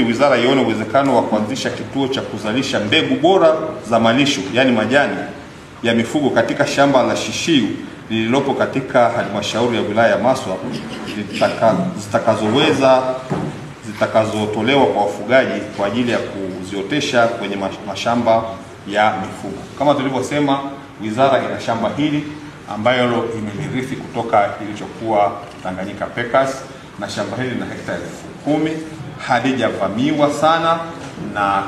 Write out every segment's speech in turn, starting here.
Wizara ione uwezekano wa kuanzisha kituo cha kuzalisha mbegu bora za malisho, yaani majani ya mifugo katika shamba la Shishiu lililopo katika halmashauri ya wilaya ya Maswa zitakazotolewa kwa wafugaji kwa ajili ya kuziotesha kwenye mashamba ya mifugo. Kama tulivyosema, wizara ina shamba hili ambayo imelirithi kutoka ilichokuwa Tanganyika Packers, na shamba hili lina hekta 10,000, halijavamiwa sana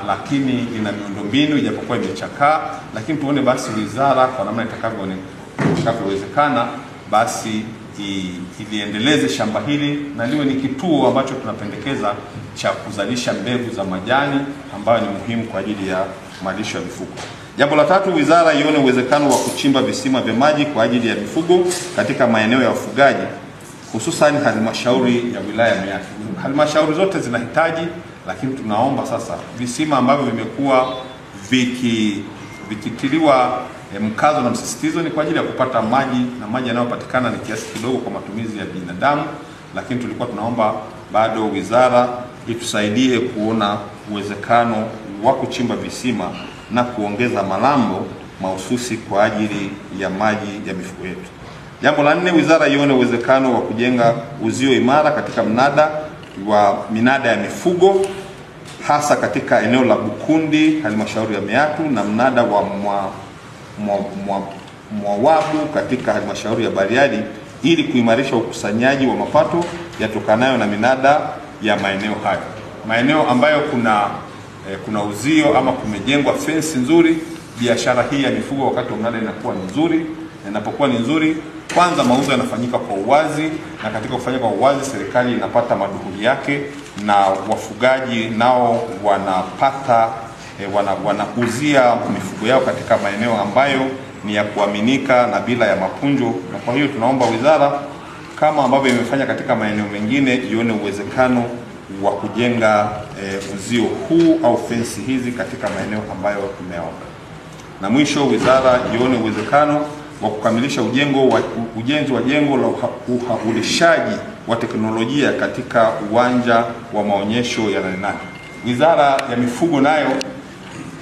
lakini lina miundombinu ijapokuwa imechakaa, lakini tuone basi wizara kwa namna itakavyowezekana basi iliendeleze shamba hili na liwe ni kituo ambacho tunapendekeza cha kuzalisha mbegu za majani ambayo ni muhimu kwa ajili ya malisho ya mifugo. Jambo la tatu, wizara ione uwezekano wa kuchimba visima vya maji kwa ajili ya mifugo katika maeneo ya wafugaji, hususan halmashauri ya wilaya ya Meatu. Halmashauri zote zinahitaji, lakini tunaomba sasa visima ambavyo vimekuwa vikitiliwa mkazo na msisitizo ni kwa ajili ya kupata maji, na maji yanayopatikana ni kiasi kidogo kwa matumizi ya binadamu, lakini tulikuwa tunaomba bado wizara itusaidie kuona uwezekano wa kuchimba visima na kuongeza malambo mahususi kwa ajili ya maji ya mifugo yetu. Jambo la 4, wizara ione uwezekano wa kujenga uzio imara katika minada ya mifugo hasa katika eneo la Bukundi, halmashauri ya Meatu, na mnada wa Mwawabu katika halmashauri ya Bariadi ili kuimarisha ukusanyaji wa mapato yatokanayo na minada ya maeneo hayo. Maeneo ambayo kuna uzio ama kumejengwa fence nzuri, biashara hii ya mifugo wakati wa mnada inakuwa nzuri. Inapokuwa ni nzuri, kwanza mauzo yanafanyika kwa uwazi, na katika kufanya kwa uwazi serikali inapata maduhuli yake, na wafugaji nao wanauzia mifugo yao katika maeneo ambayo ni ya kuaminika na bila ya mapunjo. Na kwa hiyo tunaomba wizara, kama ambavyo imefanya katika maeneo mengine, ione uwezekano wa kujenga uzio huu au fensi hizi katika maeneo ambayo tumeomba. Na mwisho, wizara ione uwezekano wa kukamilisha ujenzi wa jengo la uhabulishaji wa teknolojia katika uwanja wa maonyesho ya Nane Nane. Wizara ya mifugo nayo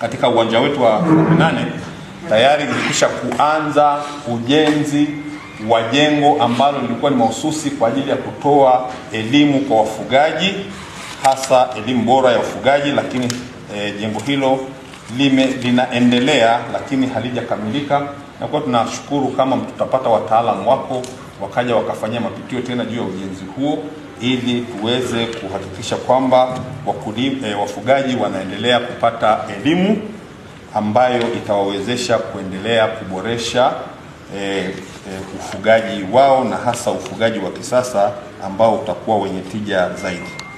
katika uwanja wetu wa Nane Nane tayari ilikwisha kuanza ujenzi wa jengo ambalo lilikuwa ni mahususi kwa ajili ya kutoa elimu kwa wafugaji, hasa elimu bora ya ufugaji, lakini jengo hilo linaendelea lakini halijakamilika. Na kwa tunashukuru kama tutapata wataalamu wako wakaja wakafanyia mapitio tena juu ya ujenzi huo, ili tuweze kuhakikisha kwamba wafugaji wanaendelea kupata elimu ambayo itawawezesha kuendelea kuboresha ufugaji wao, na hasa ufugaji wa kisasa ambao utakuwa wenye tija zaidi.